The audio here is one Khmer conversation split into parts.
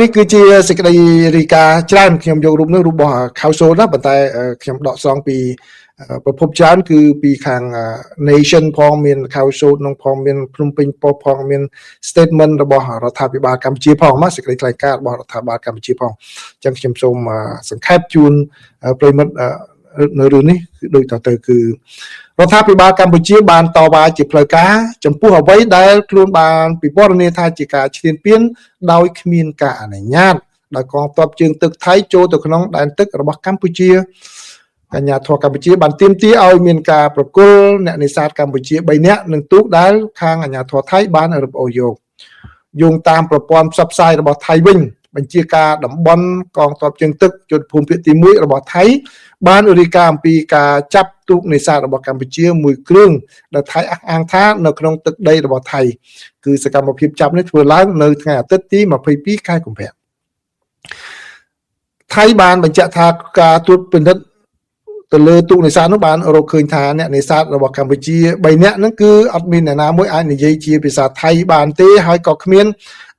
នេះគឺជាសេចក្តីរីកាច្រើនខ្ញុំយករូបនេះរបស់ខៅសូលណាប៉ុន្តែខ្ញុំដកស្រង់ពីប្រភពច្រើនគឺពីខាង Nation ផងមានខៅសូលក្នុងផងមានភ្នំពេញប៉ុផងមាន statement របស់រដ្ឋាភិបាលកម្ពុជាផងមកសេចក្តីថ្លែងការណ៍របស់រដ្ឋាភិបាលកម្ពុជាផងអញ្ចឹងខ្ញុំសូមសង្ខេបជូនប្រិយមិត្តនៅរឿងនេះគឺដូចតទៅគឺរដ្ឋាភិបាលកម្ពុជាបានតវ៉ាជាផ្លូវការចំពោះអ្វីដែលខ្លួនបានពិពណ៌នាថាជាការឈ្លានពានដោយគ្មានការអនុញ្ញាតដោយកងទ័ពជើងទឹកថៃចូលទៅក្នុងដែនទឹករបស់កម្ពុជាកញ្ញាធរកម្ពុជាបានទាមទារឲ្យមានការប្រគល់អ្នកនេសាទកម្ពុជា3នាក់និងទូកដែលខាងអាជ្ញាធរថៃបានរឹបអូសយកយោងតាមប្រព័ន្ធផ្សព្វផ្សាយរបស់ថៃវិញបញ្ជាការតំបន់កងទ័ពជើងទឹកយុទ្ធភូមិភាគទី1របស់ថៃបានរាយការណ៍អំពីការចាប់ទូកនេសាទរបស់កម្ពុជាមួយគ្រឿងដែលថៃអះអាងថានៅក្នុងទឹកដីរបស់ថៃគឺសកម្មភាពចាប់នេះធ្វើឡើងនៅថ្ងៃអាទិត្យទី22ខែកុម្ភៈថៃបានបញ្ជាក់ថាការត្រួតពិនិត្យទៅលើទូកនេសាទនោះបានរកឃើញថាអ្នកនេសាទរបស់កម្ពុជា3នាក់ហ្នឹងគឺអត់មានអ្នកណាមួយអាចនិយាយជាភាសាថៃបានទេហើយក៏គ្មាន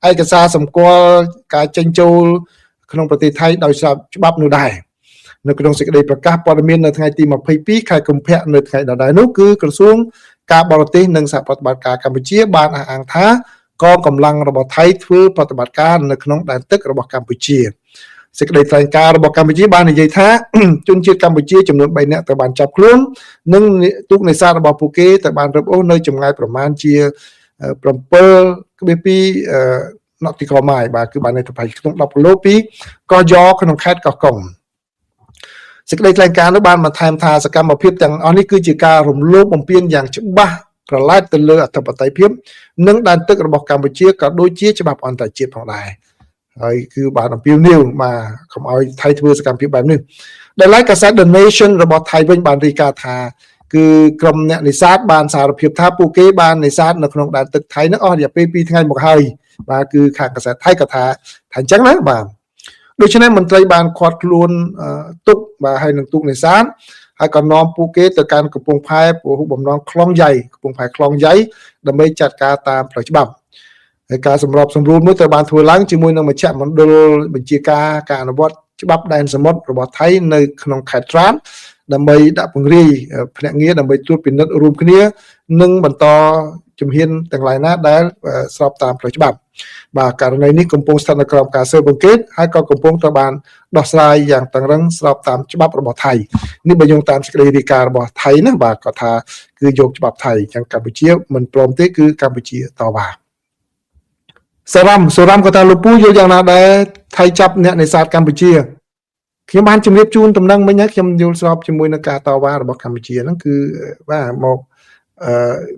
ឯកសារសម្គាល់ការចេញចូលក្នុងប្រទេសថៃដោយច្បាប់នោះដែរនៅក្នុងសេចក្តីប្រកាសព័ត៌មាននៅថ្ងៃទី22ខែកុម្ភៈនៅថ្ងៃដដែលនោះគឺក្រសួងការបរទេសនិងសហប្រតិបត្តិការកម្ពុជាបានអះអាងថាកងកម្លាំងរបស់ថៃធ្វើប្រតិបត្តិការនៅក្នុងដែនទឹករបស់កម្ពុជាសេចក្តីថ្លែងការណ៍របស់កម្ពុជាបាននិយាយថាជនជាតិកម្ពុជាចំនួន3នាក់ត្រូវបានចាប់ខ្លួននិងទូកនេសាទរបស់ពួកគេត្រូវបានរឹបអូសនៅចម្ងាយប្រមាណជា7.2 nautical mile បាទគឺបាននៅប្រហែលក្នុង10គីឡូពីកោះយ៉ក្នុងខេត្តកោះកុងសេចក្តីថ្លែងការណ៍នោះបានបន្ថែមថាសកម្មភាពទាំងអស់នេះគឺជាការរំលោភបំពានយ៉ាងច្បាស់ក្រឡែតទៅលើអធិបតេយ្យភាពនិងដែនទឹករបស់កម្ពុជាក៏ដូចជាច្បាប់អន្តរជាតិផងដែរហើយគឺបានអំពាវនាវមកកុំឲ្យថៃធ្វើសកម្មភាពបែបនេះដែលឡែកកាសែត The Nation របស់ថៃវិញបានរាយការណ៍ថាគឺក្រុមអ្នកនេសាទបានសារភាពថាពួកគេបាននេសាទនៅក្នុងដែនទឹកថៃនោះអស់រយៈពេល2ថ្ងៃមកហើយបាទគឺខាងកាសែតថៃក៏ថាអញ្ចឹងណាបាទដូច្នេះមន្ត្រីបានឃាត់ខ្លួនទុកបាទហើយនឹងទូកនេសាទហើយក៏នាំពួកគេទៅកាន់កំពង់ផែពហុបំណងខ្លងយ៉ៃកំពង់ផែខ្លងយ៉ៃដើម្បីចាត់ការតាមផ្លូវច្បាប់ហើយការសម្របសម្រួលមួយត្រូវបានធ្វើឡើងជាមួយនឹងមជ្ឈមណ្ឌលបញ្ជាការអនុវត្តច្បាប់ដែនសមុទ្ររបស់ថៃនៅក្នុងខេត្តត្រាតដើម្បីដាក់ពង្រាយភ្នាក់ងារដើម្បីត្រួតពិនិត្យរួមគ្នានិងបន្តជំហានទាំងឡាយណាដែលស្របតាមផ្លូវច្បាប់បាទករណីនេះកំពុងស្ថិតនៅក្រោមការស៊ើបអង្កេតហើយក៏កំពុងត្រូវបានដោះស្រាយយ៉ាងតឹងរ៉ឹងស្របតាមច្បាប់របស់ថៃនេះបើយោងតាមសេចក្តីរាយការណ៍របស់ថៃណាបាទគាត់ថាគឺយកច្បាប់ថៃអញ្ចឹងកម្ពុជាមិនព្រមទេគឺកម្ពុជាតវ៉ាសូរ៉ាំក៏ថាលោកពូយល់យ៉ាងណាដែរថៃចាប់អ្នកនេសាទកម្ពុជាខ្ញុំបានជម្រាបជូនដំណឹងមិញហើយខ្ញុំយល់ស្របជាមួយនឹងការតវ៉ារបស់កម្ពុជាហ្នឹងគឺបាទ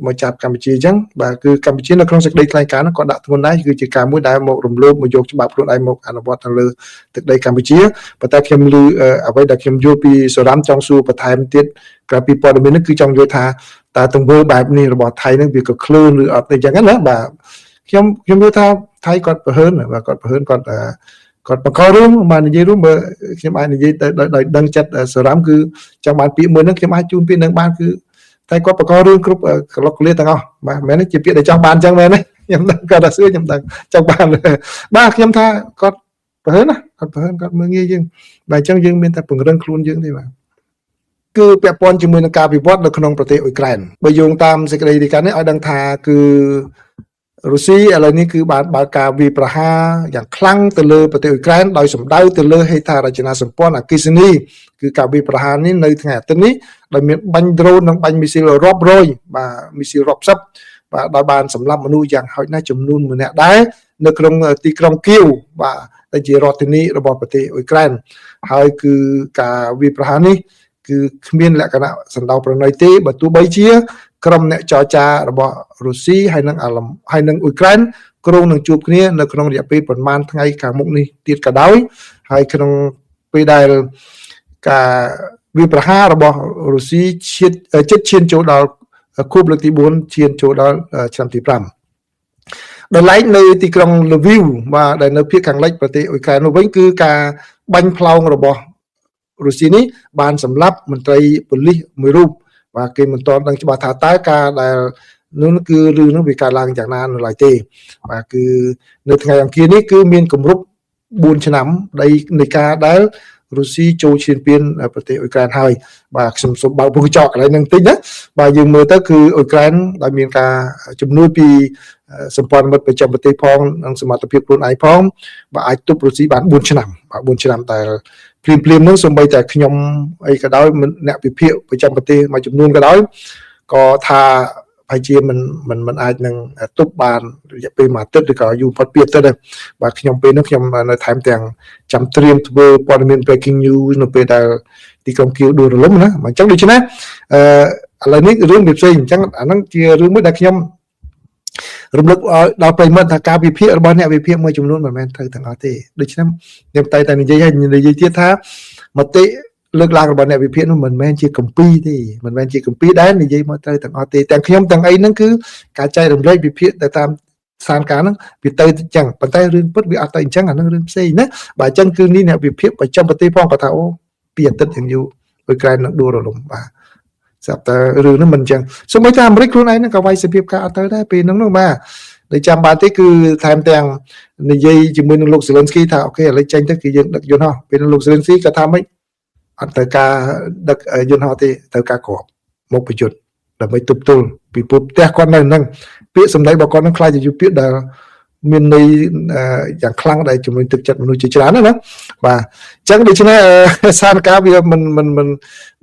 មកចាប់កម្ពុជាអញ្ចឹងបាទគឺកម្ពុជានៅក្នុងសេចក្តីថ្លែងការណ៍ហ្នឹងក៏ដាក់ធ្ងន់ដែរគឺជាការមួយដែលមករំលោភមកយកច្បាប់ខ្លួនឯងមកអនុវត្តទៅលើទឹកដីកម្ពុជាប៉ុន្តែខ្ញុំឮអ្វីដែលខ្ញុំយល់ពីសូរ៉ាំចង់សួរបន្ថែមទៀតក្រៅពីព័ត៌មាននេះគឺចង់យល់ថាតើទង្វើបែបនេះរបស់ថៃហ្នឹងវាក៏ឃ្លឿនឬអត់ទេអញ្ចឹងណាបាទខ្ញុំយល់ថាថៃគាត់ប្រហើនបាទគាត់បង្ករឿងបាននិយាយរួមបើខ្ញុំអាចនិយាយទៅដោយដឹងចិត្តសូរ៉ាំគឺចង់បានពាក្យមួយហ្នឹងខ្ញុំអាចជូនពាក្យនឹងបានគឺតែគាត់បង្ករឿងគ្រប់កលុកកលាទាំងអស់បាទមែនទេជាពាក្យដែលចង់បានអញ្ចឹងមែនទេខ្ញុំដឹងគាត់ថាសួរខ្ញុំដឹងចង់បានបាទខ្ញុំថាគាត់ប្រហើនណាគាត់មើលងាយយើងបាទអញ្ចឹងយើងមានតែពង្រឹងខ្លួនយើងទេបាទគឺពាក់ព័ន្ធជាមួយនឹងការវិវត្តនៅក្នុងប្រទេសអ៊ុយក្រែនបើយោងតាមសេចក្តីរាយការណ៍នេះឲ្យដឹងថាគឺរុស្ស៊ីឥឡូវនេះគឺបានបើកការវាយប្រហារយ៉ាងខ្លាំងទៅលើប្រទេសអ៊ុយក្រែនដោយសម្ដៅទៅលើហេដ្ឋារចនាសម្ព័ន្ធអគ្គិសនីគឺការវាយប្រហារនេះនៅថ្ងៃអាទិត្យនេះដោយមានបាញ់ដ្រូននិងបាញ់មីស៊ីលរាប់រយបាទមីស៊ីលរាប់សិបបាទដោយបានសម្លាប់មនុស្សយ៉ាងហោចណាស់ចំនួន1នាក់ដែរនៅក្នុងទីក្រុងគៀវបាទដែលជារដ្ឋធានីរបស់ប្រទេសអ៊ុយក្រែនហើយគឺការវាយប្រហារនេះគឺគ្មានលក្ខណៈសណ្ដោប្រណីទេបើទោះបីជាក្រុមអ្នកចរចារបស់រុស្ស៊ីហើយនិងអ៊ុយក្រែនគ្រោងនឹងជួបគ្នានៅក្នុងរយៈពេលប្រហែលថ្ងៃខាងមុខនេះទៀតក៏ដោយហើយក្នុងពេលដែលការវាយប្រហាររបស់រុស្ស៊ីជិតឈានចូលដល់ខួបលើកទី4ឈានចូលដល់ឆ្នាំទី5ដល់ឡែកនៅទីក្រុងលវីវបាទដែលនៅភាគខាងលិចប្រទេសអ៊ុយក្រែននោះវិញគឺការបាញ់ផ្លោងរបស់រុស្ស៊ីនេះបានសម្លាប់មន្ត្រីប៉ូលីសមួយរូបបាទគេមិនទាន់ដឹងច្បាស់ថាតើការដែលនោះគឺរឿងនោះវាកើតឡើងយ៉ាងណានៅឡើយទេបាទគឺនៅថ្ងៃអង្គារនេះគឺមានគម្រប់ 4 ឆ្នាំនៃការដែលរុស្ស៊ីចូលឈានពានប្រទេសអ៊ុយក្រែនហើយបាទខ្ញុំសូមបើកពុកចកកន្លែងហ្នឹងតិចណាបាទយើងមើលទៅគឺអ៊ុយក្រែនដែលមានការជំនួយពីសម្ព័ន្ធមិត្តប្រចាំប្រទេសផងនិងសមត្ថភាពខ្លួនឯងផងបាទអាចទប់រុស្ស៊ីបាន4ឆ្នាំបាទ4ឆ្នាំតែព្រាមហ្នឹងសូម្បីតែខ្ញុំអីក៏ដោយអ្នកវិភាគប្រចាំប្រទេសមួយចំនួនក៏ដោយក៏ថាហើយជាមិនអាចនឹងទប់បានរយៈពេលមួយអាទិត្យឬក៏យូរផុតពីអាទិត្យដែរបាទខ្ញុំពេលនោះខ្ញុំនៅថែមទាំងចាំត្រៀមធ្វើព័ត៌មាន breaking news នៅពេលដែលទីក្រុងគៀវដួលរលំណាអញ្ចឹងដូច្នេះឥឡូវនេះរឿងវាផ្សេងអញ្ចឹងអាហ្នឹងជារឿងមួយដែលខ្ញុំរំលឹកដល់ប្រិយមិត្តថាការវិភាគរបស់អ្នកវិភាគមួយចំនួនមិនមែនត្រូវទាំងអស់ទេដូច្នេះខ្ញុំតែនិយាយទៀតថាមតិលើកឡើងរបស់អ្នកវិភាគនោះមិនមែនជាកម្ពីទេមិនមែនជាកម្ពីដែរនិយាយមកត្រូវទាំងអស់ទេទាំងខ្ញុំទាំងអីហ្នឹងគឺការចែករំលែកវិភាគទៅតាមស្ថានភាពហ្នឹងវាទៅអញ្ចឹងប៉ុន្តែរឿងពិតវាអត់ទៅអញ្ចឹងអាហ្នឹងរឿងផ្សេងណាបាទអញ្ចឹងគឺនេះអ្នកវិភាគប្រចាំប្រទេសផងគាត់ថាអូពីអាទិត្យយ៉ាងយូរអ៊ុយក្រែននឹងដួលរលំបាទស្រាប់តែរឿងហ្នឹងមិនអញ្ចឹងសូម្បីតែអាមេរិកខ្លួនឯងហ្នឹងក៏វាយសភាពការអត់ទៅដែរពេលហ្នឹងនោះបាទដែលចាំបានទេគឺថែមទាំងនិយាយជាមួយនឹងលោកសេឡិនស្គីថាអូខេឥឡូវចេញទៅគឺយើងដឹកយន្តហោះពេលលោកសេឡិនស្គីក៏ថាម៉េចអត់ទៅការដឹកយន្តហោះទេទៅការគ្រាប់មកប្រយុទ្ធដើម្បីទប់ទល់ពីពុទ្ធផ្ទះគាត់នៅហ្នឹងពាក្យសម្ដីរបស់គាត់ហ្នឹងខ្លាចជាពាក្យដែលមានន័យយ៉ាងខ្លាំងដែលជំរុញទឹកចិត្តមនុស្សជាច្រើនណាបាទអញ្ចឹងដូច្នេះសារការវាមិន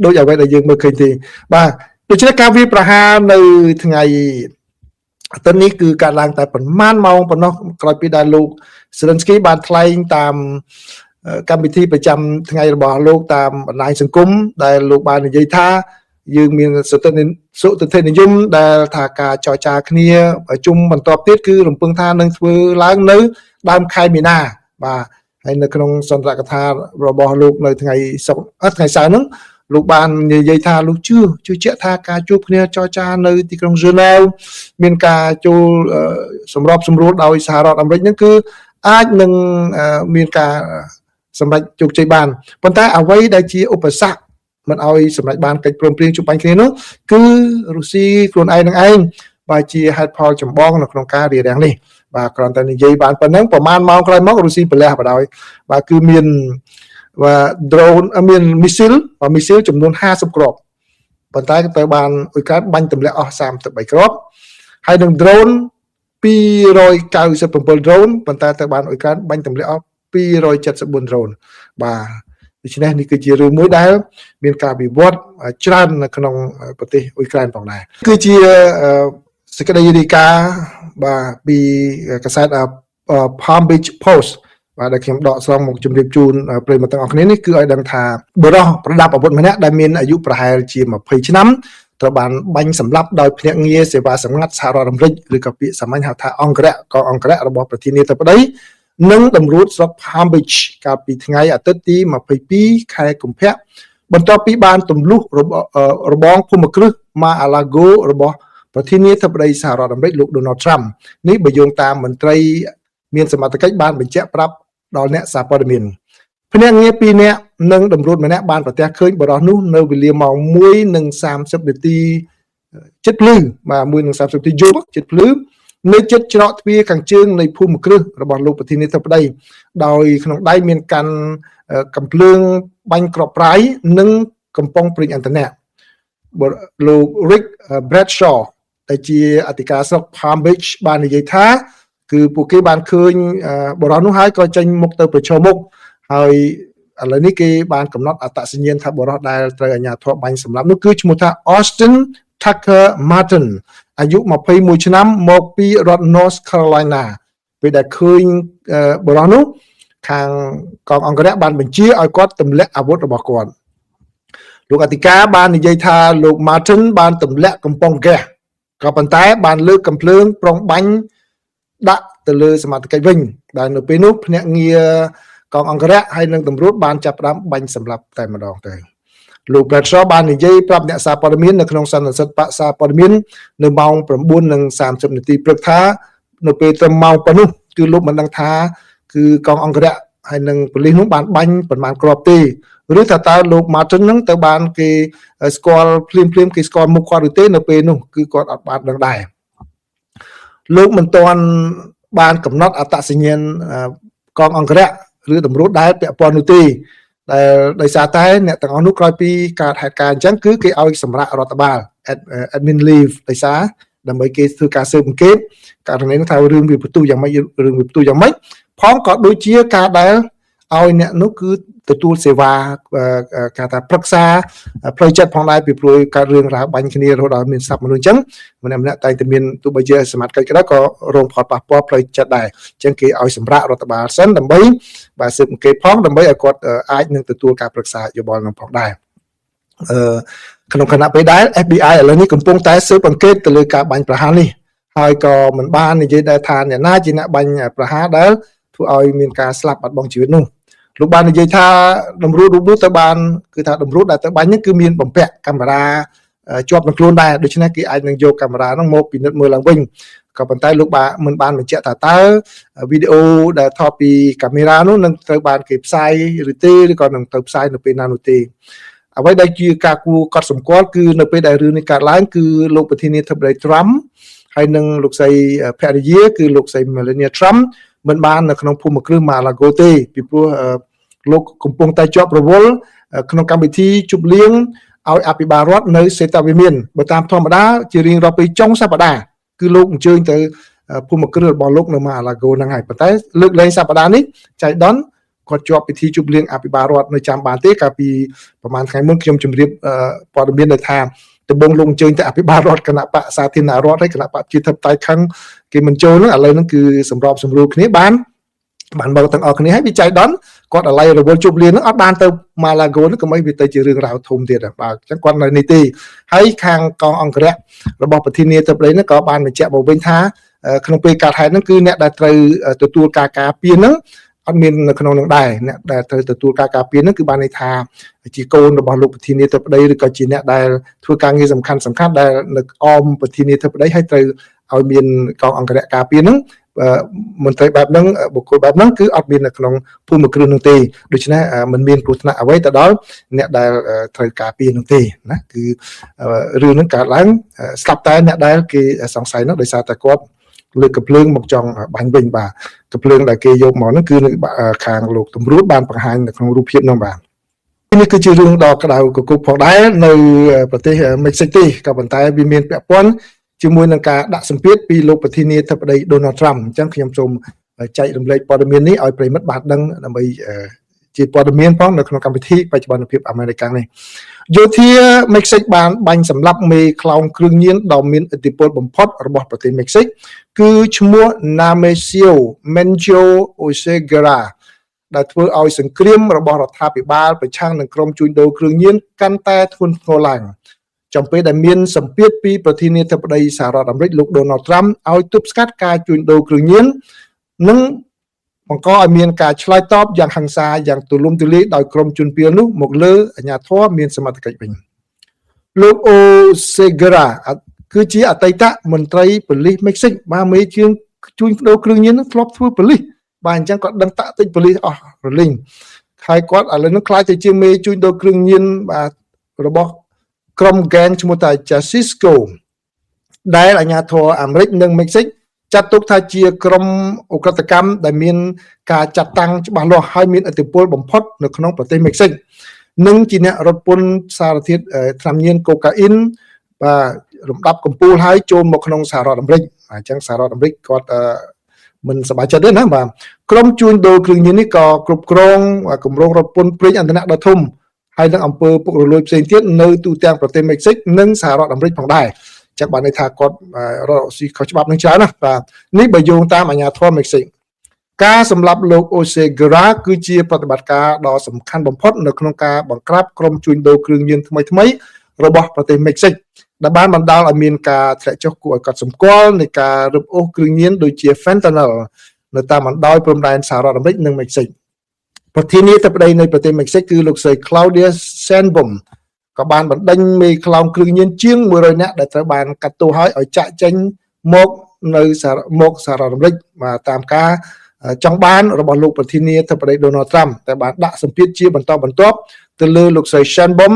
ដូចអ្វីដែលយើងមើលឃើញទេបាទដូច្នេះការវាប្រហារនៅថ្ងៃអាទិត្យនេះគឺកើតឡើងតែប្រហែលម៉ោងប៉ុណ្ណោះក្រោយពីដែលលោកសេឡិនស្គីបានថ្លែងតាមកម្មវិធីប្រចាំថ្ងៃរបស់លោកតាមបណ្ដាញសង្គមដែលលោកបាននិយាយថាយើងមានសុទិដ្ឋិនិយមដែលថាការចរចាគ្នាជុំបន្តទៀតគឺរំពឹងថានឹងធ្វើឡើងនៅដើមខែមីនាបាទហើយនៅក្នុងសន្ទរកថារបស់លោកនៅថ្ងៃសៅរ៍ហ្នឹងលោកបាននិយាយថាលោកជឿជាក់ថាការជួបគ្នាចរចានៅទីក្រុងហ្សឺណែវមានការចូលសម្របសម្រួលដោយសហរដ្ឋអាមេរិកហ្នឹងគឺអាចនឹងមានការសម្រេចជោគជ័យបានប៉ុន្តែអ្វីដែលជាឧបសគ្គមិនឲ្យសម្រេចបានកិច្ចព្រមព្រៀងជួបបាញ់គ្នានោះគឺរុស្ស៊ីខ្លួនឯងនឹងឯងបាទជាហេតុផលចម្បងនៅក្នុងការរារាំងនេះបាទគ្រាន់តែនិយាយបានប៉ុណ្ណឹងប្រហែលម៉ោងក្រោយមករុស្ស៊ីប្រលះបដ ாய் បាទគឺមានបាទ drone មានមីស៊ីលចំនួន50គ្រាប់ប៉ុន្តែទៅបានអ៊ុយក្រែនបាញ់ទម្លាក់អស់33គ្រាប់ហើយនឹង drone 297 drone ប៉ុន្តែទៅបានអ៊ុយក្រែនបាញ់ទម្លាក់អស់274 drone បាទដូច្នេះនេះគឺជារឿងមួយដែលមានការវិវត្តច្រើននៅក្នុងប្រទេសអ៊ុយក្រែនផងដែរគឺជាសេចក្តីរាយការណ៍បាទពីកាសែត Palm Beach Post បាទដែលខ្ញុំដកស្រង់មកជម្រាបជូនប្រិយមិត្តទាំងអស់គ្នានេះគឺឲ្យដឹងថាបុរសប្រដាប់អាវុធម្នាក់ដែលមានអាយុប្រហែលជា20ឆ្នាំត្រូវបានបាញ់សម្លាប់ដោយភ្នាក់ងារសេវាសម្ងាត់សហរដ្ឋអាមេរិកឬក៏ពាក្យសាមញ្ញហៅថាអង្គរៈរបស់ប្រធានាធិបតីនិងតម្រួតស្រុក Palm Beach កាលពីថ្ងៃអាទិត្យទី22ខែកុម្ភៈបន្ទាប់ពីបានទម្លុះរបងភូមិគ្រឹះ Mar-a-Lago របស់ប្រធានាធិបតីសហរដ្ឋអាមេរិកលោក Donald Trump នេះបើយោងតាមមន្ត្រីមានសមត្ថកិច្ចបានបញ្ជាក់ប្រាប់ដល់អ្នកសារព័ត៌មានភ្នាក់ងារ2នាក់និងតម្រួតម្នាក់បានប្រទះឃើញបរិសុទ្ធនោះនៅវេលាម៉ោង 1:30 នាទីជិតភ្លឺបាទ 1:30 នាទីយប់ជិតភ្លឺនៅជិតច្រកទ្វារខាងជើងនៃភូមិគ្រឹះរបស់លោកប្រធានាធិបតីដោយក្នុងដៃមានកាន់កំភ្លើងបាញ់គ្រាប់ប្រាយនិងកំប៉ុងព្រិញអន្តរជាតិលោក Rick Bradshaw ដែលជាអធិការស្រុក Palm Beach បាននិយាយថាគឺពួកគេបានឃើញបរិសុទ្ធនោះហើយក៏ចេញមុខទៅប្រឈមមុខហើយឥឡូវនេះគេបានកំណត់អត្តសញ្ញាណថាបរិសុទ្ធដែលត្រូវអាជ្ញាធរបាញ់សម្លាប់នោះគឺឈ្មោះថា Austin Tucker Martin អាយុ21ឆ្នាំមកពីរដ្ឋ North Carolina ពេលដែលឃើញបរិសុទ្ធនោះខាងកងអង្គរៈបានបញ្ជាឲ្យគាត់ទម្លាក់អាវុធរបស់គាត់លោកអធិការបាននិយាយថាលោក Martin បានទម្លាក់កំប៉ុងហ្គាសក៏ប៉ុន្តែបានលើកកំភ្លើងប្រុងបាញ់ដាក់ទៅលើសមត្ថកិច្ចវិញដែលនៅពេលនោះភ្នាក់ងារកងអង្គរៈហើយនឹងតម្រួតបានចាប់ផ្ដើមបាញ់សម្លាប់តែម្ដងទៅលោក Bradshaw បាននិយាយប្រាប់អ្នកសារព័ត៌មាននៅក្នុងសន្និសីទបក្សសារព័ត៌មាននៅម៉ោង 9:30 នាទីព្រឹកថានៅពេលត្រឹមម៉ោងប៉ុណ្ណោះគឺលោកមិនដឹងថាគឺកងអង្គរៈហើយនឹងប៉ូលីសនោះបានបាញ់ប៉ុន្មានគ្រាប់ទេឬថាតើលោក Martin នឹងទៅបានគេស្គាល់ភ្លាមគេស្គាល់មុខគាត់ឬទេនៅពេលនោះគឺគាត់អត់បានដឹងដែរលោកមិនទាន់បានកំណត់អត្តសញ្ញាណកងអង្គរៈ ឬតម្រួតដែលពាក់ព័ន្ធនោះទេដែលដោយសារតែអ្នកទាំងអស់នោះក្រោយពីការហេតុការណ៍អញ្ចឹងគឺគេឲ្យសម្រាប់រដ្ឋបាល admin leave ដោយសារដើម្បីគេធ្វើការស៊ើបអង្កេតករណីនោះថារឿងវាបន្ទុះយ៉ាងម៉េចរឿងវាបន្ទុះយ៉ាងម៉េចផងក៏ដូចជាការដែលឲ្យអ្នកនោះគឺទទួលសេវាការថាប្រឹក្សាផ្លូវចិត្តផងដែរពីព្រោះកើតរឿងរ៉ាវបាញ់គ្នារហូតដល់មានសັບមនុស្សអញ្ចឹងម្នាក់តែតែមានទោះបីជាសមត្ថកិច្ចក៏ដោយក៏រងផលប៉ះពាល់ផ្លូវចិត្តដែរអញ្ចឹងគេឲ្យសម្រាប់រដ្ឋបាលសិនដើម្បីបាទស៊ើបអង្កេតផងដើម្បីឲ្យគាត់អាចនឹងទទួលការប្រឹក្សាយោបល់នឹងផងដែរក្នុងគណៈពេលដែល FBI ឥឡូវនេះកំពុងតែស៊ើបអង្កេតទៅលើការបាញ់ប្រហារនេះហើយក៏មិនបាននិយាយដែរថាអ្នកណាជាអ្នកបាញ់ប្រហារដែលធ្វើឲ្យមានការស្លាប់បាត់បង់ជីវិតនោះលោកបាននិយាយថាតម្រួតរូបនោះទៅបានគឺថាតម្រួតដែលទៅបាញ់នេះគឺមានបំពាក់កាមេរ៉ាជាប់នឹងខ្លួនដែរដូច្នេះគេអាចនឹងយកកាមេរ៉ាហ្នឹងមកពិនិត្យមើលឡើងវិញក៏ប៉ុន្តែលោកមិនបានបញ្ជាក់ថាតើវីដេអូដែលថតពីកាមេរ៉ានោះនឹងត្រូវបានគេផ្សាយឬទេឬក៏នឹងទៅផ្សាយនៅពេលណានោះទេអ្វីដែលជាការគួរកត់សម្គាល់គឺនៅពេលដែលរឿងនេះកើតឡើងគឺលោកប្រធានាធិបតី Trump ហើយនិងលោកស្រីភរិយាគឺលោកស្រី Melania Trump មិនបាននៅក្នុងភូមិគ្រឹះ Mar-a-Lago ទេពីព្រោះលោកកំពុងតែជាប់រវល់ក្នុងកម្មវិធីជប់លៀងឲ្យអភិបាលរដ្ឋនៅសេតាវិមានបើតាមធម្មតាជារៀងរាល់ពេលចុងសប្តាហ៍គឺលោកអញ្ជើញទៅភូមិគ្រឹះរបស់លោកនៅ Mar-a-Lago ហ្នឹងហើយប៉ុន្តែលើកលែងសប្តាហ៍នេះចៃដន្យគាត់ជាប់ពិធីជប់លៀងអភិបាលរដ្ឋនៅចាំបានទេកាលពីប្រហែលថ្ងៃមុនខ្ញុំជម្រាបព័ត៌មាននៅថាដំបូងលោកអញ្ជើញទៅអភិបាលរដ្ឋគណៈបកសាធារណរដ្ឋហើយគណៈបកជាធិបតេយ្យខឹងគេមិនចូលហ្នឹងឥឡូវហ្នឹងគឺសម្របសម្រួលគ្នាបានបើទាំងអស់គ្នាហើយវិច័យដនគាត់អាឡ័យរវល់ជប់លៀងហ្នឹងអត់បានទៅ Mar-a-Lago ហ្នឹងកុំឲ្យវាទៅជារឿងរ៉ាវធំទៀតបាទអញ្ចឹងគាត់នៅនេះទេហើយខាងកងអង្គរៈរបស់ប្រធានាធិបតីហ្នឹងក៏បានបញ្ជាក់មកវិញថាក្នុងពេលកើតហេតុហ្នឹងគឺអ្នកដែលត្រូវទទួលការការពារហ្នឹងអត់មាននៅក្នុងនឹងដែរអ្នកដែលត្រូវទទួលការការពារហ្នឹងគឺបានន័យថាជាកូនរបស់លោកប្រធានាធិបតីឬក៏ជាអ្នកដែលធ្វើការងារសំខាន់ដែលនៅអមប្រធានាធិបតីហើយត្រូវឲ្យមានកងអង្គរៈការពារហ្នឹងមន្ត្រីបែបហ្នឹងបុគ្គលបែបហ្នឹងគឺអត់មាននៅក្នុងភូមិគ្រឹះនោះទេដូច្នេះมันមានគ្រោះថ្នាក់អ្វីទៅដល់អ្នកដែលត្រូវការពារនោះទេណាគឺរឿងហ្នឹងកើតឡើងស្ដាប់តែអ្នកដែលគេសង្ស័យនោះដោយសារតែគាត់លើកកំភ្លើងមកចង់បាញ់វិញបាទកំភ្លើងដែលគេយកមកហ្នឹងគឺនៅខាងលោកតម្រួតបានបង្ហាញនៅក្នុងរូបភាពនោះបាទនេះគឺជារឿងដ៏ក្តៅគគុកផងដែរនៅប្រទេសមិចស៊ិកទេក៏ប៉ុន្តែវាមានពាក់ព័ន្ធជាមួយនឹងការដាក់សម្ពាធពីលោកប្រធានាធិបតី Donald Trump អញ្ចឹងខ្ញុំសូមចែករំលែកព័ត៌មាននេះឲ្យប្រិមិត្តបានដឹងដើម្បីជាព័ត៌មានផងនៅក្នុងកម្មវិធីបច្ចុប្បន្នភាពអាមេរិកនេះយោធាមិចស៊ិកបានបាញ់សម្លាប់មេខ្លោងគ្រឿងញៀនដ៏មានឥទ្ធិពលបំផុតរបស់ប្រទេសមិចស៊ិកគឺឈ្មោះ Nemesio Menjo Oseguera ដែលធ្វើឲ្យសង្គ្រាមរបស់រដ្ឋាភិបាលប្រឆាំងនឹងក្រុមជួញដូរគ្រឿងញៀនកាន់តែធ្ងន់ធ្ងរឡើងចំពេលដែលមានសម្ពាធពីប្រធានាធិបតីសហរដ្ឋអាមេរិកលោក Donald Trump ឲ្យទប់ស្កាត់ការជួញដូរគ្រឿងញៀននិងបង្កឲ្យមានការឆ្លើយតបយ៉ាងហិង្សាយ៉ាងទូលំទូលាយដោយក្រុមជនភៀសនោះមកលើអាជ្ញាធរមានសមត្ថកិច្ចវិញលោក Oseguera គឺជាអតីតមន្ត្រីប៉ូលីសមិចស៊ិកបានមេជើងជួញដូរគ្រឿងញៀននឹងធ្លាប់ធ្វើប៉ូលីសបាទអញ្ចឹងគាត់ដឹងតាក់ទិចប៉ូលីសអស់រលីងហើយគាត់ឥឡូវនេះខ្លាចទៅជាមេជួញដូរគ្រឿងញៀនបាទរបស់ក្រុមហ្គេងឈ្មោះថា Jalisco ដែលអាជ្ញាធរអាមេរិកនិងមិចស៊ិកចាត់ទុកថាជាក្រុមឧក្រិដ្ឋកម្មដែលមានការចាត់តាំងច្បាស់លាស់ហើយមានឥទ្ធិពលបំផុតនៅក្នុងប្រទេសមិចស៊ិកនិងជាអ្នករត់ពន្ធសារធាតុថ្នាំញៀនកូកាអ៊ីនបាទរំដាប់កំពូលហើយចូលមកក្នុងសហរដ្ឋអាមេរិកអញ្ចឹងសហរដ្ឋអាមេរិកគាត់មិនសប្បាយចិត្តទេណាបាទក្រុមជួញដូរគ្រឿងញៀននេះក៏គ្រប់គ្រងគម្រោងរត់ពន្ធប្រេងឥន្ធនៈដ៏ធំហើយនឹងអង្គើពុករលួយផ្សេងទៀតនៅទូទាំងប្រទេសមិចស៊ិកនិងសហរដ្ឋអាមេរិកផងដែរចឹងបានន័យថាគាត់រកស៊ីខុសច្បាប់នឹងច្រើនណាបាទនេះបើយោងតាមអាជ្ញាធរមិចស៊ិកការសម្លាប់លោក Oseguera គឺជាប្រតិបត្តិការដ៏សំខាន់បំផុតនៅក្នុងការបង្ក្រាបក្រុមជួញដូរគ្រឿងញៀនថ្មីរបស់ប្រទេសមិចស៊ិកដែលបានបណ្ដាលឲ្យមានការធ្លាក់ចុះគួរឲ្យកត់សម្គាល់នៃការរឹបអូសគ្រឿងញៀនដូចជា fentanyl នៅតាមបណ្ដោយព្រំដែនសហរដ្ឋអាមេរិកនិងមិចស៊ិកប្រធានាធិបតីនៃប្រទេសមិចស៊ិកគឺលោកស្រី Claudia Sheinbaum ក៏បានបណ្ដេញមេខ្លោងគ្រឿងញៀនជាង100នាក់ដែលត្រូវបានកាត់ទោសឲ្យចាក់ចេញមកនៅសហរដ្ឋអាមេរិកបាទតាមការចង់បានរបស់លោកប្រធានាធិបតី Donald Trump តែបានដាក់សម្ពាធជាបន្តបន្ទាប់ទៅលើលោកស្រី Sheinbaum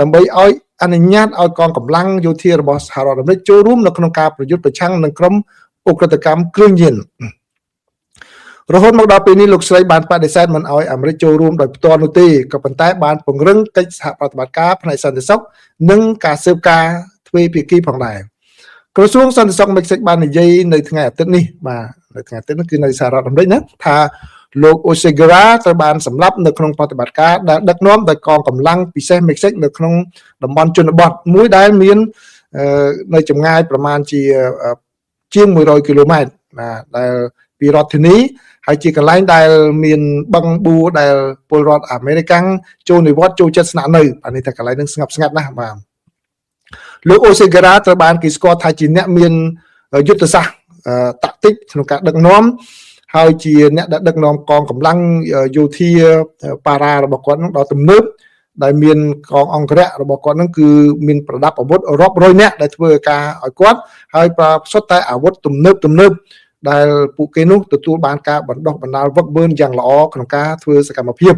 ដើម្បីឲ្យអនុញ្ញាតឲ្យកងកម្លាំងយោធារបស់សហរដ្ឋអាមេរិកចូលរួមនៅក្នុងការប្រយុទ្ធប្រឆាំងនឹងក្រុមឧក្រិដ្ឋកម្មគ្រឿងញៀន រហូតមកដល់ពេលនេះលោកស្រីបានបដិសេធមិនអោយអាមេរិកចូលរួមដោយផ្ទាល់នោះទេក៏ប៉ុន្តែបានពង្រឹងកិច្ចសហប្រតិបត្តិការផ្នែកសន្តិសុខនិងការស៊ើបការទ្វេភាគីផងដែរក្រសួងសន្តិសុខមិចស៊ិកបាននិយាយនៅថ្ងៃអាទិត្យនេះបាទនៅថ្ងៃអាទិត្យនេះគឺនៅសហរដ្ឋអាមេរិកណាថាលោកអូសេហ្គារ៉ាត្រូវបានសម្លាប់នៅក្នុងប្រតិបត្តិការដែលដឹកនាំដោយកងកម្លាំងពិសេសមិចស៊ិកនៅក្នុងតំបន់ជនបទមួយដែលមាននៅចម្ងាយប្រមាណជាង100គីឡូម៉ែត្របាទដែលពីរដ្ឋធានីហើយជាកន្លែងដែលមានបឹងបួរដែលពលរដ្ឋអាមេរិកចូលនិវត្តន៍ចូលចិត្តស្នាក់នៅអានេះតែកន្លែងនឹងស្ងប់ស្ងាត់ណាស់បាទលោកអូសេហ្គារ៉ាត្រូវបានគេស្គាល់ថាជាអ្នកមានយុទ្ធសាស្ត្រតាក់ទិកក្នុងការដឹកនាំហើយជាអ្នកដែលដឹកនាំកងកម្លាំងយោធាប៉ារ៉ារបស់គាត់នឹងដល់ទំនើបដែលមានកងអង្គរៈរបស់គាត់នឹងគឺមានប្រដាប់អាវុធរាប់រយនាក់ដែលធ្វើការឲ្យគាត់ហើយប្រសុទ្ធតែអាវុធទំនើបដែលពួកគេនោះទទួលបានការបណ្ដុះបណ្ដាលវឹកវើយ៉ាងល្អក្នុងការធ្វើសកម្មភាព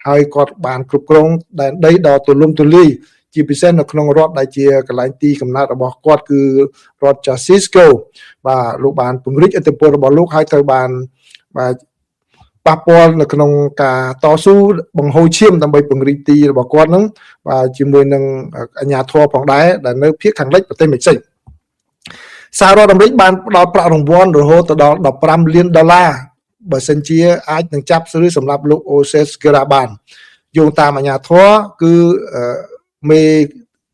ហើយគាត់បានគ្រប់គ្រងដែនដីដ៏ទូលំទូលាយជាពិសេសនៅក្នុងរដ្ឋដែលជាកន្លែងទីកំណើតរបស់គាត់គឺរដ្ឋ Jalisco បាទលោកបានពង្រីកឥទ្ធិពលរបស់លោកហើយត្រូវបានបាទប៉ះពាល់នៅក្នុងការតស៊ូបង្ហូរឈាមដើម្បីពង្រីកទីរបស់គាត់នឹងបាទជាមួយនឹងអាជ្ញាធរផងដែរដែលនៅភាគខាងលិចប្រទេសមិចស៊ិកសហរដ្ឋអាមេរិកបានផ្ដល់ប្រាក់រង្វាន់រហូតដល់$15 លានបើសិនជាអាចនឹងចាប់ឬសម្រាប់លោកអូសេហ្គារ៉ាបានយោងតាមអាជ្ញាធរគឺមេ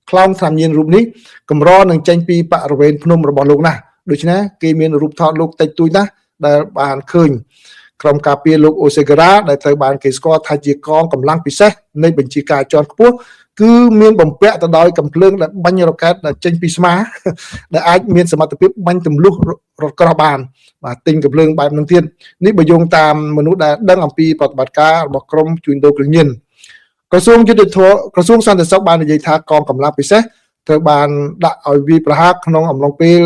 ខ្លោងថ្នាំញៀនរូបនេះកម្រនឹងចេញពីបរិវេណភ្នំរបស់លោកណាស់ដូច្នេះគេមានរូបថតលោកតិចតួចណាស់ដែលបានឃើញក្រុមការពារលោកអូសេហ្គារ៉ាដែលត្រូវបានគេស្គាល់ថាជាកងកម្លាំងពិសេសនៃបញ្ជាការជាន់ខ្ពស់គឺមានបំពាក់ទៅដោយកាំភ្លើងដែលបាញ់រ៉ុកែតដែលចេញពីស្មាដែលអាចមានសមត្ថភាពបាញ់ទម្លុះរថក្រោះបានបាទទិញកាំភ្លើងបែបហ្នឹងទៀតនេះបើយោងតាមមនុស្សដែលដឹងអំពីប្រតិបត្តិការរបស់ក្រមជួញដូរគ្រឿងញៀនក្រសួងយុទ្ធភ័ពក្រសួងសន្តិសុខបាននិយាយថាកងកម្លាំងពិសេសត្រូវបានដាក់ឲ្យវាប្រហារក្នុងអំឡុងពេល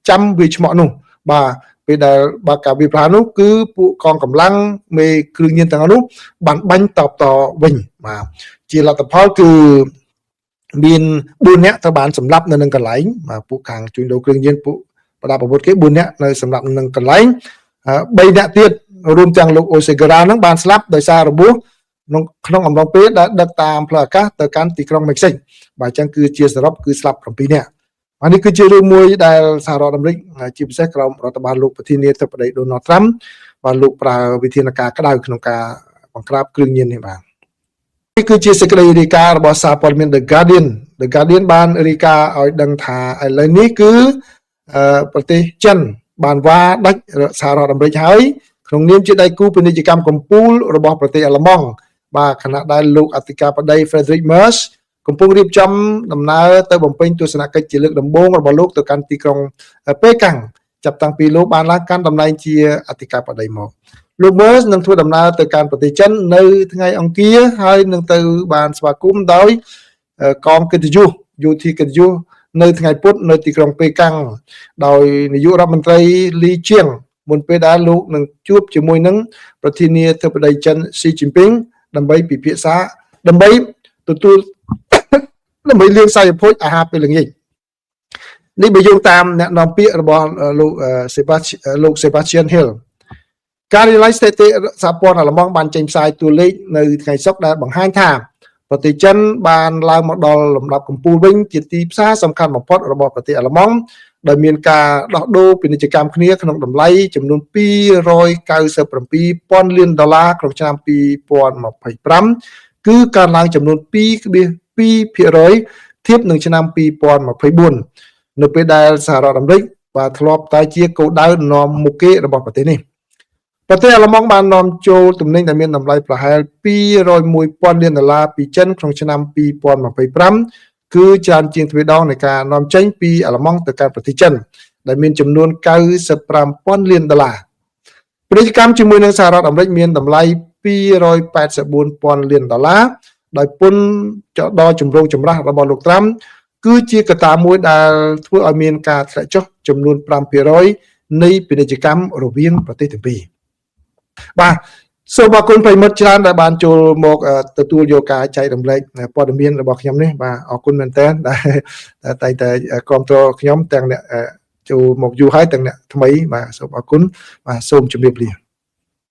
ចាំវាឆ្មក់នោះបាទពេលដែលបើការវាប្រហារនោះគឺពួកកងកម្លាំងមេគ្រឿងញៀនទាំងនោះបានបាញ់តបតវិញបាទជាលទ្ធផលគឺមាន4នាក់ត្រូវបានសម្លាប់នៅនឹងកន្លែងបាទពួកខាងជួញដូរគ្រឿងញៀនពួកប្រដាប់អាវុធគេ4នាក់នៅសម្លាប់នៅនឹងកន្លែង3នាក់ទៀតរួមទាំងលោកអូសេហ្គារ៉ានឹងបានស្លាប់ដោយសាររបួសក្នុងអំឡុងពេលដែលដឹកតាមផ្លូវអាកាសទៅកាន់ទីក្រុងមិចស៊ិកបាទអញ្ចឹងគឺជាសរុបគឺស្លាប់7នាក់អានេះគឺជារឿងមួយដែលសហរដ្ឋអាមេរិកជាពិសេសក្រោមរដ្ឋបាលលោកប្រធានាធិបតីដូណាល់ត្រាំបាទលោកប្រើវិធានការក្តៅក្នុងការបង្ក្រាបគ្រឿងញៀននេះបាទនេះគឺជាសេចក្តីរាយការណ៍របស់សារព័ត៌មាន The Guardian បានរាយការណ៍ឲ្យដឹងថាឥឡូវនេះគឺប្រទេសចិនបានវាដាច់សហរដ្ឋអាមេរិកហើយក្នុងនាមជាដៃគូពាណិជ្ជកម្មកំពូលរបស់ប្រទេសអាល្លឺម៉ង់បាទខណៈដែលលោកអធិការបតី Friedrich Merz កំពុងរៀបចំដំណើរទៅបំពេញទស្សនកិច្ចជាលើកដំបូងរបស់លោកទៅកាន់ទីក្រុងប៉េកាំងចាប់តាំងពីលោកបានឡើងកាន់តំណែងជាអធិការបតីមកលោក Merz នឹងធ្វើដំណើរទៅកាន់ប្រទេសចិននៅថ្ងៃអង្គារហើយនឹងទៅបានស្វាគមន៍ដោយកងកិត្តិយសយោធាកិត្តិយសនៅថ្ងៃពុធនៅទីក្រុងប៉េកាំងដោយនាយករដ្ឋមន្ត្រីលីជៀងមុនពេលដែលលោកនឹងជួបជាមួយនឹងប្រធានាធិបតីចិនស៊ីជីនពីងដើម្បីពិភាក្សាដើម្បីលាងសាយភោជអាហារពេលល្ងាចនេះបើយោងតាមអ្នកនាំពាក្យរបស់លោក Sebastian Hill ការិយាល័យស្ថិតិសហព័ន្ធអាល្លឺម៉ង់បានចេញផ្សាយតួលេខនៅថ្ងៃសុក្រដែលបង្ហាញថាប្រទេសចិនបានឡើងមកដល់លំដាប់កំពូលវិញជាទីផ្សារសំខាន់បំផុតរបស់ប្រទេសអាល្លឺម៉ង់ដោយមានការដោះដូរពាណិជ្ជកម្មគ្នាក្នុងតម្លៃចំនួន$297,000 លានក្នុងឆ្នាំ2025គឺកើនឡើងចំនួន 2.2% ធៀបនឹងឆ្នាំ2024នៅពេលដែលសហរដ្ឋអាមេរិកបានធ្លាប់តែជាគោលដៅនាំមុខគេរបស់ប្រទេសនេះប្រទេសអាល្លឺម៉ង់បាននាំចូលទំនិញដែលមានតម្លៃប្រហែល$201,000 លានពីចិនក្នុងឆ្នាំ2025គឺច្រើនជាងទ្វេដងនៃការនាំចេញពីអាល្លឺម៉ង់ទៅកាន់ប្រទេសចិនដែលមានចំនួន$95,000 លានពាណិជ្ជកម្មជាមួយនឹងសហរដ្ឋអាមេរិកមានតម្លៃ$284,000 លានដោយពន្ធដ៏ចម្រូងចម្រាសរបស់លោកត្រាំគឺជាកត្តាមួយដែលធ្វើឲ្យមានការធ្លាក់ចុះចំនួន 5% នៃពាណិជ្ជកម្មរវាងប្រទេសទាំងពីរបាទសូមអរគុណប្រិយមិត្តច្រើនដែលបានចូលមកទទួលយកការចែករំលែកព័ត៌មានរបស់ខ្ញុំនេះបាទអរគុណមែនតើដែលតែគ្រប់គ្រងខ្ញុំទាំងអ្នកចូលមកយូរហើយទាំងអ្នកថ្មីបាទសូមអរគុណបាទសូមជម្រាបលា